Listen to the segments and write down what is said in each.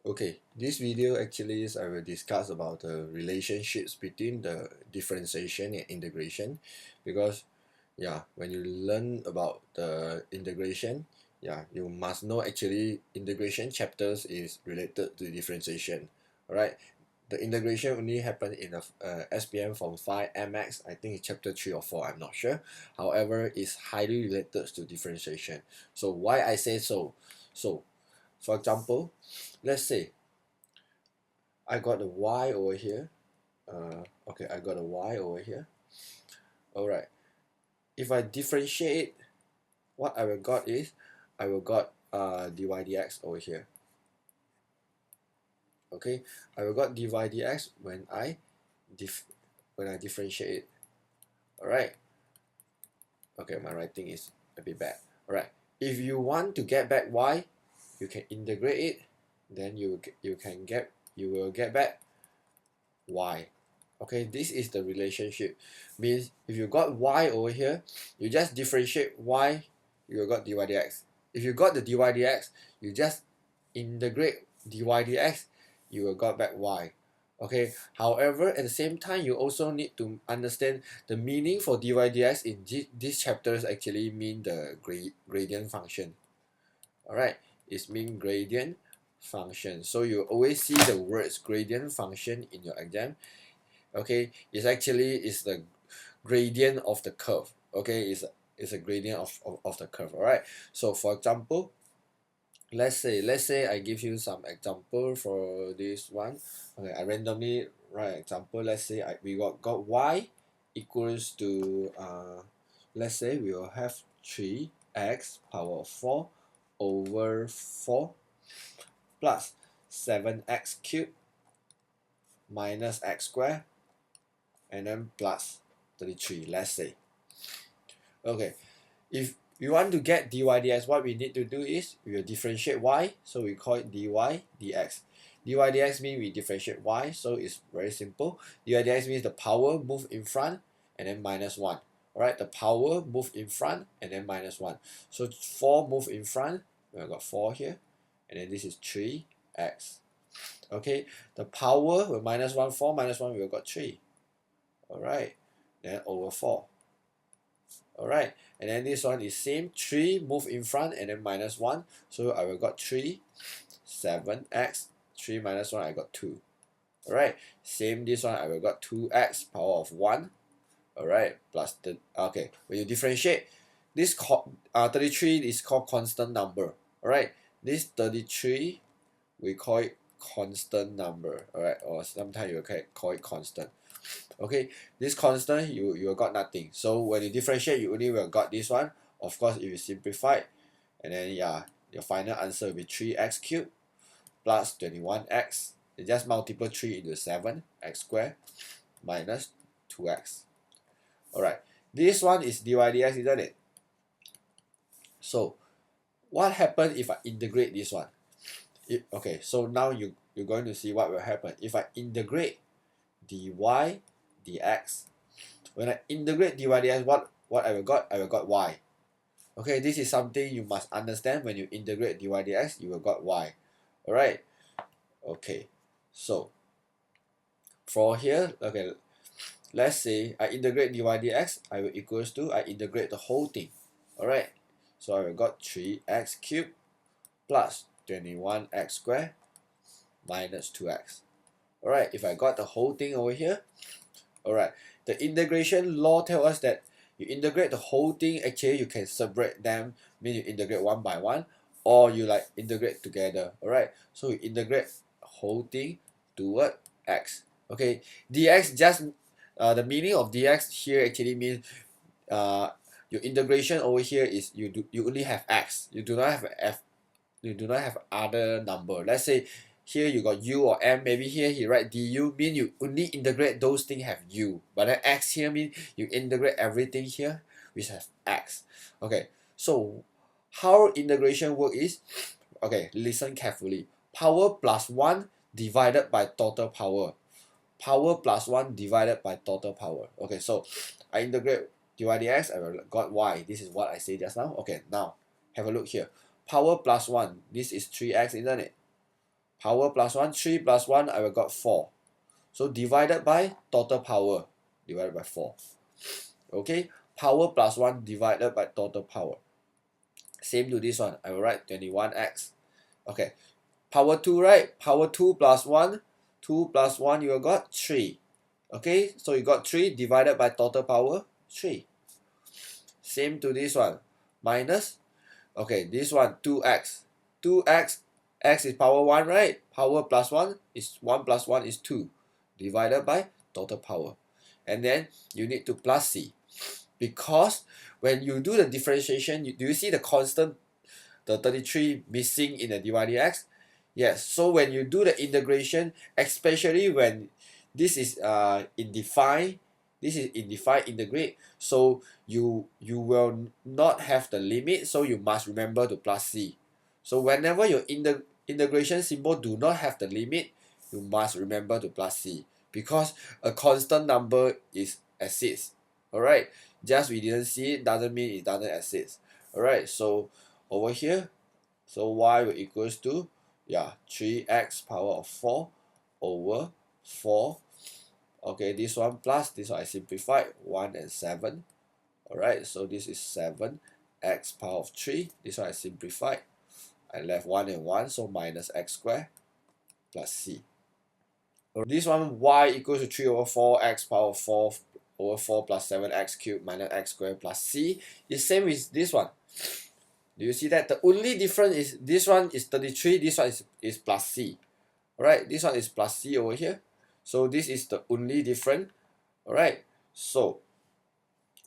Okay, this video actually is I will discuss about the relationships between the differentiation and integration, because yeah, when you learn about the integration, yeah, you must know actually integration chapters is related to differentiation. All right, the integration only happen in a SPM from 5 mx. I think it's chapter 3 or 4, I'm not sure. However, it's highly related to differentiation. So why I say so? So for example, let's say I got a y over here. Okay, I got a y over here. All right. If I differentiate, what I will got is I will got dy dx over here. Okay, I will got dy dx when I differentiate it. All right. Okay, my writing is a bit bad. All right. If you want to get back y, you can integrate it. Then you will get back y. Okay, this is the relationship. Means if you got y over here, you just differentiate y, you got dy dx. If you got the dy dx, you just integrate dy dx, you will got back y. Okay, however, at the same time, you also need to understand the meaning for dy dx in these chapters actually mean the gradient function. Alright, it's mean gradient function. So you always see the words gradient function in your exam. Okay, it's actually is the gradient of the curve. Okay, it's a gradient of the curve. All right, so for example, let's say I give you some example for this one. Okay, I randomly write example. Let's say we got y equals to let's say we will have 3x power 4 over 4 plus 7x cubed minus x squared and then plus 33, let's say. Okay, if we want to get dy dx, what we need to do is we will differentiate y, so we call it dy dx. Dy dx means we differentiate y, so it's very simple. Dy dx means the power move in front and then minus 1. Alright, the power move in front and then minus 1. So 4 move in front, we got 4 here, and then this is 3x. Okay, the power will minus 1, 4 minus 1, we got 3. Alright, then over 4. Alright, and then this one is same, 3 move in front and then minus 1, so I will got 3, 7x, 3 minus 1, I got 2. Alright, same this one, I will got 2x power of 1. Alright, plus the, okay, when you differentiate, this 33 is called constant number. Alright, this 33, we call it constant number. Alright, or sometimes you can call it constant. Okay, this constant you got nothing. So when you differentiate, you only will got this one. Of course, if you simplify, and then yeah, your final answer will be 3x cubed plus 21x. You just multiply 3 into 7, x squared minus 2x. Alright, this one is dy dx, isn't it? So what happens if I integrate this one? Okay, so now you're going to see what will happen if I integrate dy dx. When I integrate dy dx, what I will got y. Okay, this is something you must understand. When you integrate dy dx, you will got y. Alright, okay, so for here, okay, let's say I integrate dy dx, I will equals to, I integrate the whole thing. Alright, so I will got 3x cubed plus 21x squared minus 2x. Alright, if I got the whole thing over here, alright, the integration law tells us that you integrate the whole thing, actually you can separate them, mean you integrate one by one, or you like integrate together. Alright, so you integrate whole thing toward x. Okay, dx just the meaning of dx here actually means your integration over here is you only have x, you do not have f, you do not have other number. Let's say here you got u or m, maybe here he write du, mean you only integrate those things have u, but then x here mean you integrate everything here which have x. Okay, so how integration work is, okay, listen carefully. Power plus 1 divided by total power. Power plus 1 divided by total power. Okay, so I integrate dy dx, I will got y. This is what I say just now. Okay, now have a look here. Power plus 1, this is 3x, isn't it? Power plus 1, 3 plus 1, I will got 4. So divided by total power, divided by 4. Okay, power plus 1 divided by total power. Same to this one, I will write 21x. Okay, power 2, right? Power 2 plus 1, 2 plus 1, you got 3. Okay, so you got 3 divided by total power, 3. Same to this one, minus, okay, this one, 2x. 2x, x is power 1, right? Power plus 1 is 1 plus 1 is 2, divided by total power. And then you need to plus c. Because when you do the differentiation, do you see the constant, the 33 missing in the dy dx? Yes, so when you do the integration, especially when this is in define integrate, so you will not have the limit, so you must remember to plus c. So whenever your integration symbol do not have the limit, you must remember to plus c, because a constant number is exist. Alright, just we didn't see it doesn't mean it doesn't exist. Alright, so over here, so y will equals to 3x power of 4 over 4. Okay, this one plus this one I simplified 1 and 7. Alright, so this is 7x power of 3. This one I simplified. I left 1 and 1, so minus x squared plus c. This one y equals to 3 over 4 x power of 4 over 4 plus 7x cubed minus x squared plus c is same with this one. Do you see that? The only difference is this one is 33, this one is plus c. Alright, this one is plus c over here. So this is the only difference. Alright, so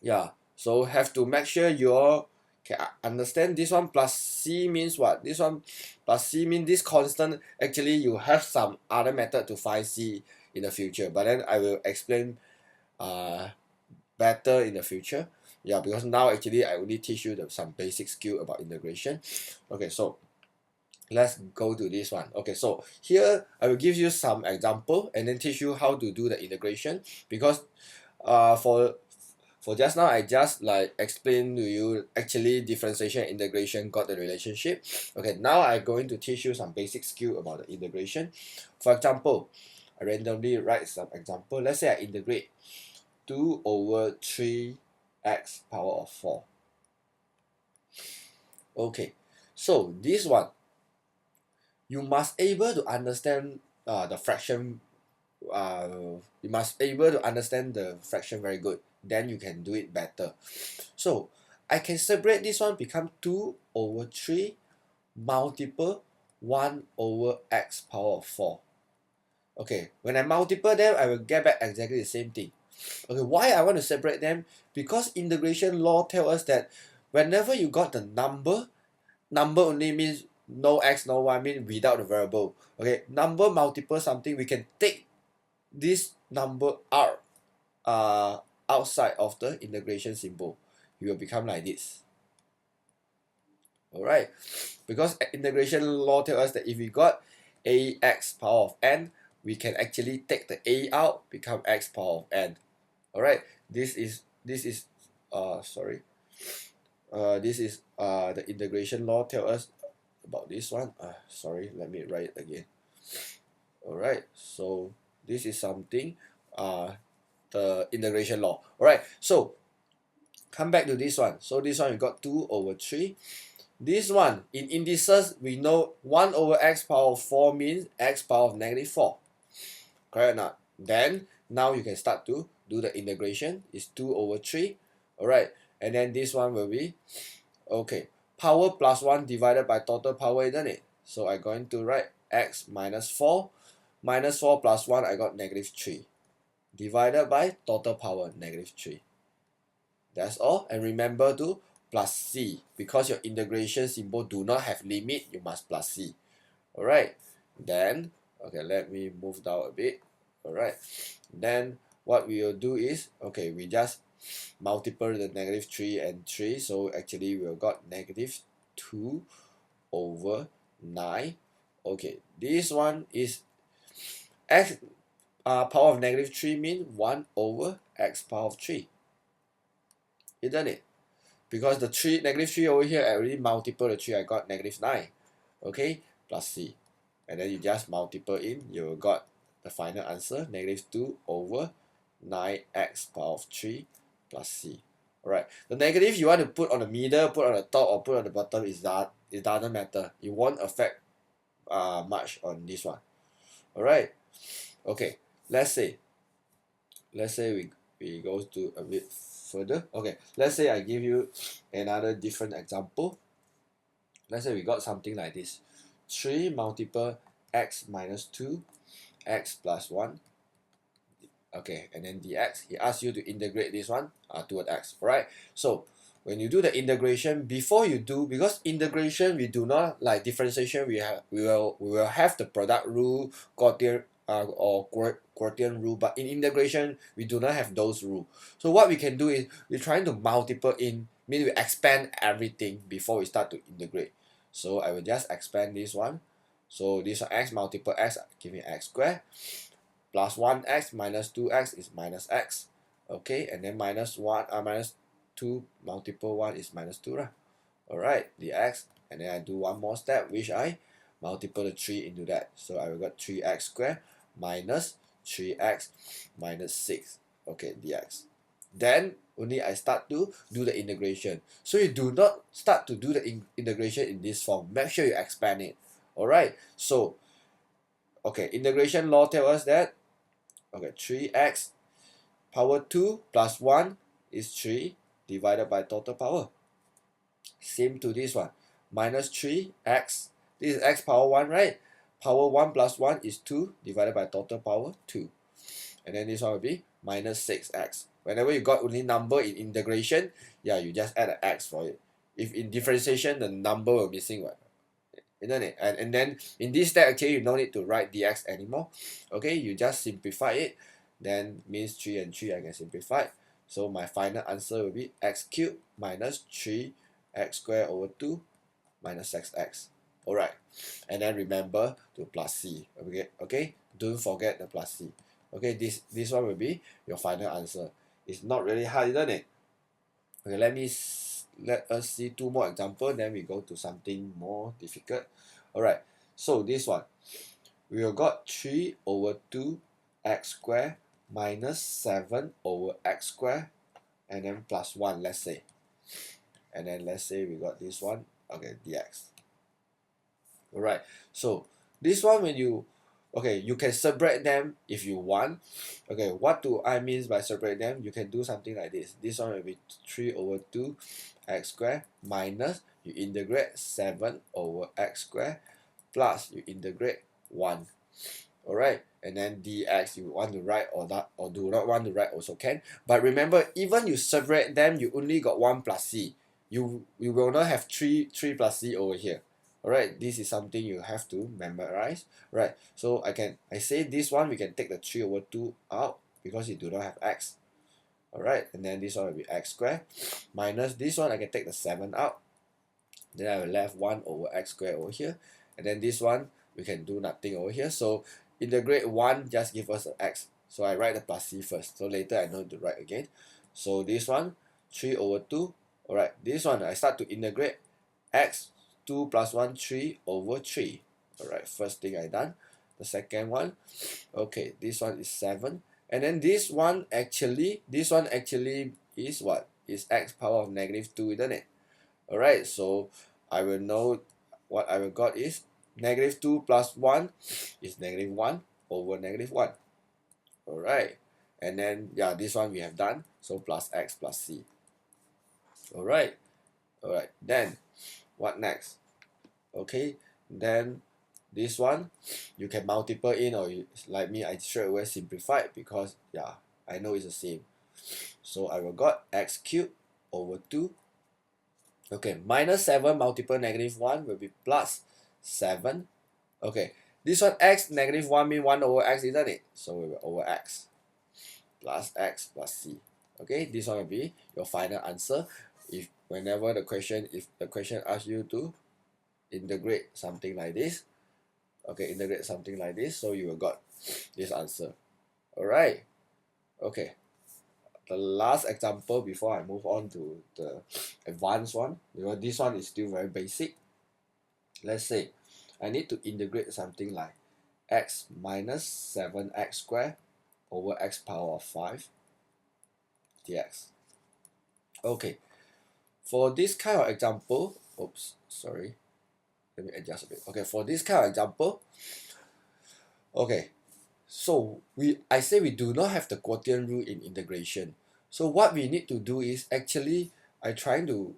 yeah, so have to make sure you all can understand this one plus c means what? This one plus c means this constant, actually you have some other method to find c in the future, but then I will explain better in the future. Yeah, because now actually I only teach you some basic skill about integration. Okay, so let's go to this one. Okay, so here I will give you some example and then teach you how to do the integration, because for just now I just like explained to you actually differentiation and integration got the relationship. Okay, now I'm going to teach you some basic skill about the integration. For example, I randomly write some example. Let's say I integrate 2 over 3x power of 4. Okay, so this one you must able to understand the fraction. You must able to understand the fraction very good, then you can do it better. So I can separate this one, become 2 over 3 multiple 1 over x power of 4. Okay, when I multiply them, I will get back exactly the same thing. Okay, why I want to separate them? Because integration law tells us that whenever you got the number only means no x, no y, mean without the variable. Okay, number multiple something, we can take this number out outside of the integration symbol. It will become like this. Alright, because integration law tells us that if we got ax power of n, we can actually take the a out, become x power of n. Alright, this is the integration law tells us about this one. Sorry, let me write it again. Alright, so this is something the integration law. Alright, so come back to this one. So this one we got 2 over 3. This one in indices we know 1 over x power of 4 means x power of negative 4. Correct or not? Then now you can start to do the integration. It's 2 over 3. Alright, and then this one will be okay, power plus 1 divided by total power, isn't it? So I'm going to write x minus 4. Minus 4 plus 1, I got negative 3. Divided by total power, negative 3. That's all. And remember to plus c. Because your integration symbol do not have limit, you must plus c. Alright. Then, okay, let me move down a bit. Alright. Then what we will do is, okay, we just multiply the negative 3 and 3. So actually we got negative 2 over 9. Okay, this one is x power of negative 3 means 1 over x power of 3. Isn't it? Because the negative 3 over here, I already multiplied the 3, I got negative 9. Okay, plus c. and then you just multiple in, you got the final answer, negative 2 over 9x power of 3 plus c. Alright, the negative you want to put on the middle, put on the top, or put on the bottom, it doesn't matter. It won't affect much on this one. Alright, okay, let's say we go to a bit further. Okay, let's say I give you another different example. Let's say we got something like this: 3 multiple x minus 2 x plus 1. Okay, and then dx, he asks you to integrate this one toward x. Alright, so when you do the integration, before you do, because integration we do not like differentiation, we will have the product rule, Quotidian or Quotidian rule, but in integration we do not have those rules. So what we can do is we're trying to multiple in, mean we expand everything before we start to integrate. So I will just expand this one. So this one x multiple x give me x squared, plus 1x minus 2x is minus x. Okay, and then minus 2 multiple 1 is minus 2 lah. Alright, dx, and then I do one more step, which I multiple the 3 into that. So I will got 3x squared minus 3x minus 6. Okay, dx. Then only I start to do the integration. So you do not start to do the integration in this form. Make sure you expand it. Alright, so okay, integration law tells us that, okay, 3x power 2 plus 1 is 3 divided by total power. Same to this one. Minus 3x, this is x power 1, right? Power 1 plus 1 is 2 divided by total power 2. And then this one will be minus 6x. Whenever you got only number in integration, yeah, you just add an x for it. If in differentiation, the number will missing what? Isn't it? And then in this step, actually, you don't need to write dx anymore. Okay, you just simplify it. Then means 3 and 3 I can simplify. So my final answer will be x cubed minus 3x squared over 2 minus xx. Alright, and then remember to plus c. Okay, don't forget the plus c. Okay, this one will be your final answer. It's not really hard, isn't it? Okay, let us see 2 more examples, then we go to something more difficult. Alright, so this one, we have got 3 over 2 x squared minus 7 over x squared, and then plus 1, let's say. And then let's say we got this one, okay, dx. Alright, so this one, when you, okay, you can separate them if you want. Okay, what do I mean by separate them? You can do something like this. This one will be 3 over 2 x squared minus, you integrate 7 over x squared plus you integrate 1. Alright, and then dx you want to write or not, or do not want to write also can. But remember, even you separate them, you only got 1 plus c. You will not have 3 plus c over here. Alright, this is something you have to memorize. Right, so I say this one, we can take the 3 over 2 out because you do not have x. Alright, and then this one will be x squared minus this one, I can take the 7 out. Then I will left 1 over x squared over here. And then this one, we can do nothing over here. So integrate 1 just give us an x. So I write the plus c first. So later I know to write again. So this one, 3 over 2. Alright, this one I start to integrate x, 2 plus 1, 3 over 3. Alright, first thing I done. The second one, okay, this one is 7. And then this one actually is what? Is x power of negative 2, isn't it? Alright, so I will know what I will got is negative 2 plus 1 is negative 1 over negative 1. Alright, and then yeah, this one we have done. So plus x plus c. Alright, then what next? Okay, then this one you can multiple in, or like me, I straight away simplify because yeah, I know it's the same. So I will got x cubed over 2. Okay, minus 7 multiple negative 1 will be plus 7. Okay, this one x negative 1 mean 1 over x, isn't it? So we will over x plus c. Okay, this one will be your final answer. If the question asks you to integrate something like this, okay, integrate something like this, so you will got this answer. Alright, okay, the last example before I move on to the advanced one, because this one is still very basic. Let's say I need to integrate something like x minus 7x squared over x power of 5 dx. Okay, for this kind of example, oops, sorry, let me adjust a bit. Okay, for this kind of example, okay, so I say we do not have the quotient rule in integration. So what we need to do is actually I trying to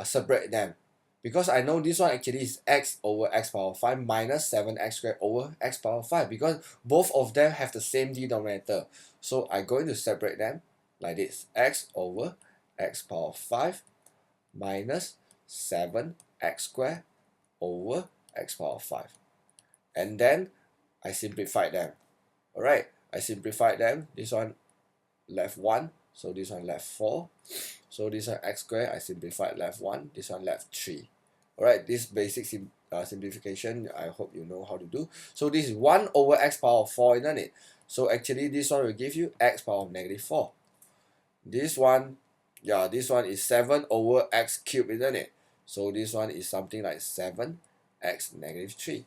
separate them, because I know this one actually is x over x power 5 minus 7x squared over x power 5, because both of them have the same denominator. So I'm going to separate them like this: x over x power 5 minus 7x squared over x power 5. And then I simplify them. Alright, I simplified them. This one left 1, so this one left 4. So this one x squared, I simplified left 1, this one left 3. Alright, this basic simplification, I hope you know how to do. So this is 1 over x power of 4, isn't it? So actually this one will give you x power of negative 4. This one, yeah, this one is 7 over x cubed, isn't it? So this one is something like 7x negative 3.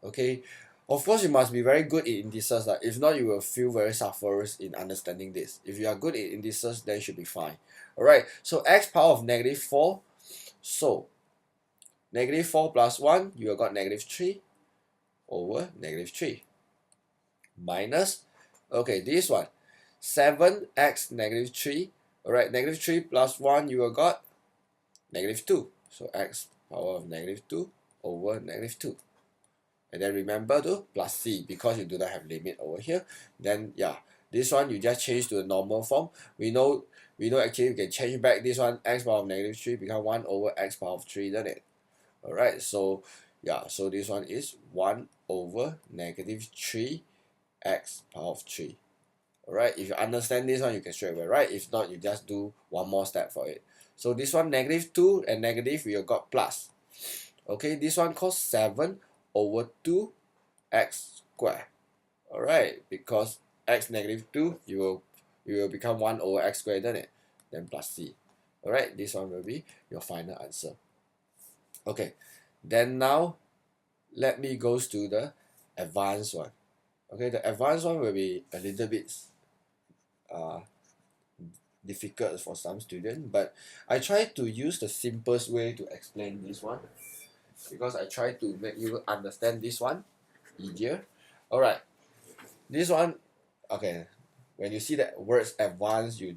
Okay, of course you must be very good in indices. If not, you will feel very sufferers in understanding this. If you are good in indices, then you should be fine. Alright, so x power of negative 4. So negative 4 plus 1, you have got negative 3 over negative 3. Minus, okay, this one, 7x negative 3. Alright, negative 3 plus 1, you have got negative 2. So x power of negative 2 over negative 2. And then remember to plus c, because you do not have limit over here. Then yeah, this one you just change to the normal form. We know actually you can change back this one, x power of negative 3 become 1 over x power of 3, doesn't it? Alright, so yeah, so this one is 1 over negative 3 x power of 3. Alright, if you understand this one, you can straight away, right? If not, you just do one more step for it. So this one negative 2 and negative, we have got plus. Okay, this one called 7 over 2x squared. Alright, because x negative 2, you will become 1 over x squared, isn't it? Then plus c. Alright, this one will be your final answer. Okay, then now let me go to the advanced one. Okay, the advanced one will be a little bit difficult for some students, but I try to use the simplest way to explain this one, because I try to make you understand this one easier. Alright, this one, okay, when you see the words advanced, you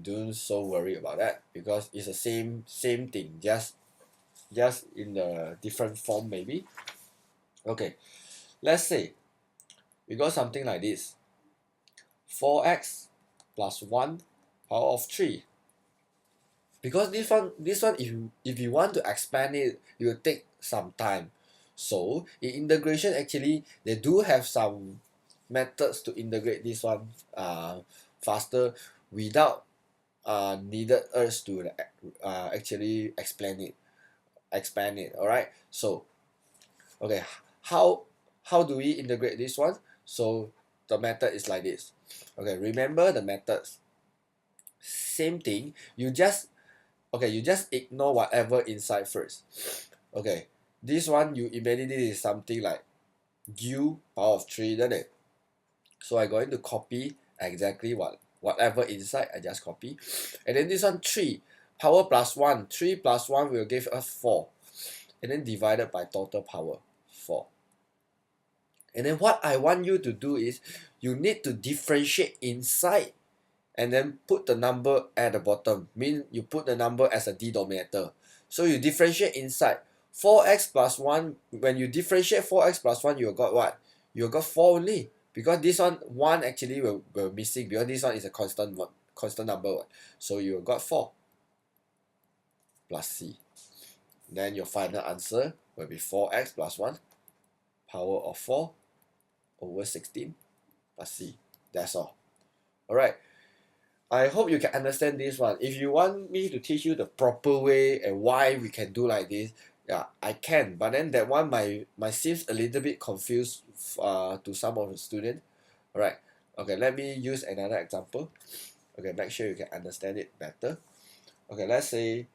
don't so worry about that, because it's the same thing, just in the different form maybe. Okay, let's say we got something like this: 4x plus 1 power of 3. Because this one if you want to expand it, it will take some time. So in integration, actually they do have some methods to integrate this one faster without needed us to actually expand it. Alright, so okay, how do we integrate this one? So the method is like this. Okay, remember the methods. Same thing, you just ignore whatever inside first. Okay, this one you imagine this is something like u power of 3, doesn't it? So I'm going to copy exactly whatever inside, I just copy. And then this one 3 power plus 1, 3 plus 1 will give us 4, and then divided by total power 4. And then what I want you to do is you need to differentiate inside and then put the number at the bottom. Mean you put the number as a denominator. So you differentiate inside. 4x plus 1, when you differentiate 4x plus 1, you got what? You got 4 only. Because this one actually will missing, because this one is a constant number. So you got 4 plus c. Then your final answer will be 4x plus 1 power of 4 over 16 plus c. That's all. Alright. I hope you can understand this one. If you want me to teach you the proper way and why we can do like this, yeah, I can. But then that one might seems a little bit confused to some of the students. Alright, okay, let me use another example. Okay, make sure you can understand it better. Okay, let's say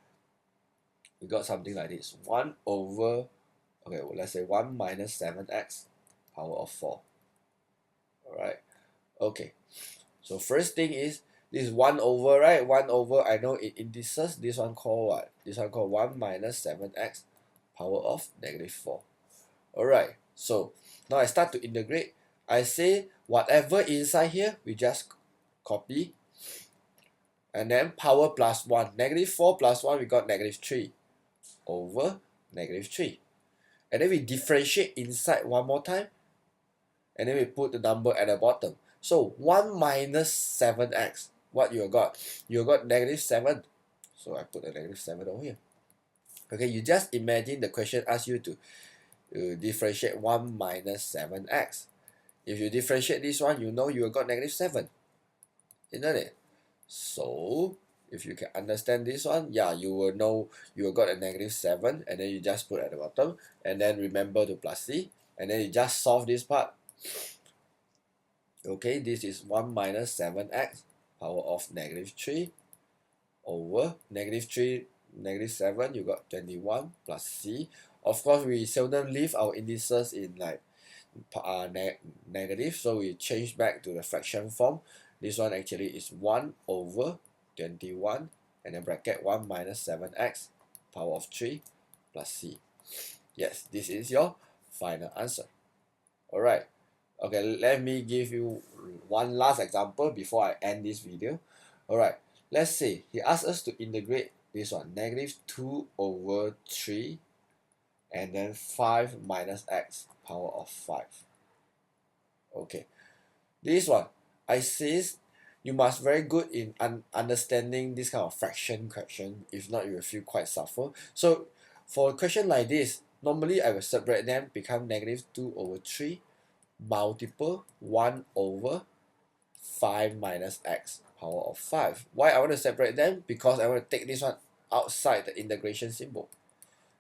we got something like this: 1 over Okay, well, let's say 1 minus 7x power of 4. Alright, okay. So first thing is, this is 1 over, right? 1 over, I know in indices, this one called what? This one called 1 minus 7x power of negative 4. Alright, so now I start to integrate. I say whatever inside here, we just copy. And then power plus 1. Negative 4 plus 1, we got negative 3 over negative 3. And then we differentiate inside one more time. And then we put the number at the bottom. So 1 minus 7x. What you got? You got negative 7. So I put a negative 7 over here. Okay, you just imagine the question asks you to differentiate 1 minus 7x. If you differentiate this one, you know you got negative 7. Isn't it? So if you can understand this one, yeah, you will know you got a negative 7, and then you just put at the bottom, and then remember to plus c, and then you just solve this part. Okay, this is 1 minus 7x power of negative 3 over negative 3, negative 7, you got 21 plus c. Of course, we seldom leave our indices in like negative, so we change back to the fraction form. This one actually is 1 over 21, and then bracket 1 minus 7x power of 3 plus c. Yes, this is your final answer. Alright, okay, let me give you one last example before I end this video. Alright, let's say he asks us to integrate this one, negative 2 over 3, and then 5 minus x power of 5. Okay, this one, I says you must very good in understanding this kind of fraction question. If not, you will feel quite suffer. So for a question like this, normally I will separate them, become negative 2 over 3 multiple 1 over 5 minus x power of 5. Why I want to separate them? Because I want to take this one outside the integration symbol.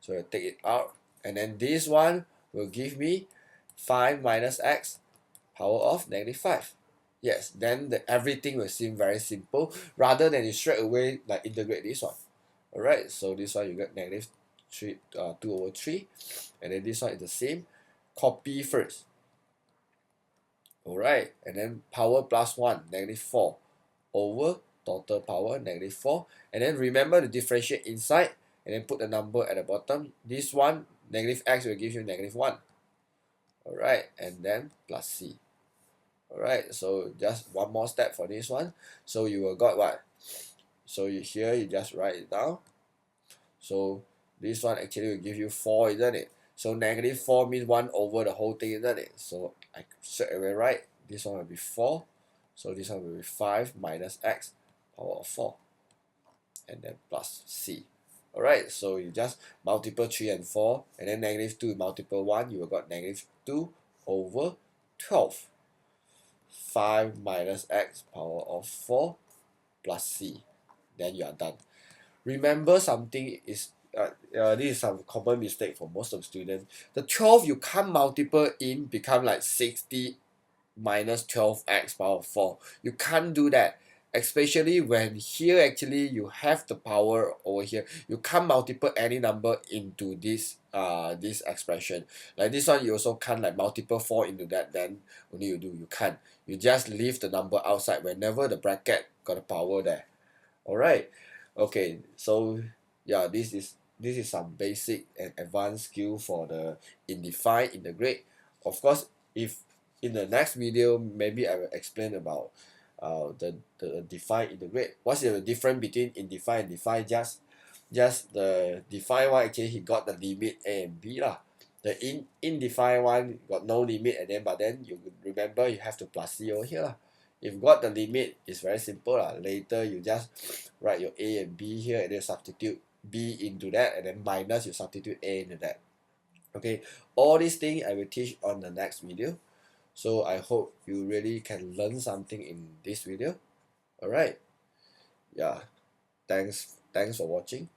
So I take it out, and then this one will give me 5 minus x power of negative 5. Yes, then everything will seem very simple rather than you straight away like integrate this one. Alright, so this one you get negative 2 over 3, and then this one is the same. Copy first. Alright, and then power plus 1, negative 4 over total power, negative 4. And then remember to differentiate inside, and then put the number at the bottom. This one, negative x will give you negative 1. Alright, and then plus c. Alright, so just one more step for this one. So you will got what? So here you just write it down. So this one actually will give you 4, isn't it? So negative 4 means 1 over the whole thing, isn't it? So I straight away write this one will be 4. So this one will be 5 minus x power of 4. And then plus c. Alright, so you just multiple 3 and 4. And then negative 2 multiple 1. You will got negative 2 over 12. 5 minus x power of 4 plus c. Then you are done. Remember something is this is some common mistake for most of the students. The 12 you can't multiple in become like 60 minus 12x power of 4. You can't do that. Especially when here actually you have the power over here. You can't multiple any number into this this expression. Like this one you also can't like multiple 4 into that, then only you can't. You just leave the number outside whenever the bracket got a power there. Alright. Okay, so yeah, this is some basic and advanced skill for the indefine, integrate. Of course, if in the next video maybe I will explain about the define, integrate. What's the difference between indefine and define? Just the define one actually he got the limit a and b lah. The indefine one got no limit, and then but then you remember you have to plus c over here lah. If got the limit, it's very simple lah. Later you just write your a and b here, and then substitute b into that, and then minus you substitute a into that. Okay, all these things I will teach on the next video. So I hope you really can learn something in this video. Alright, yeah, thanks for watching.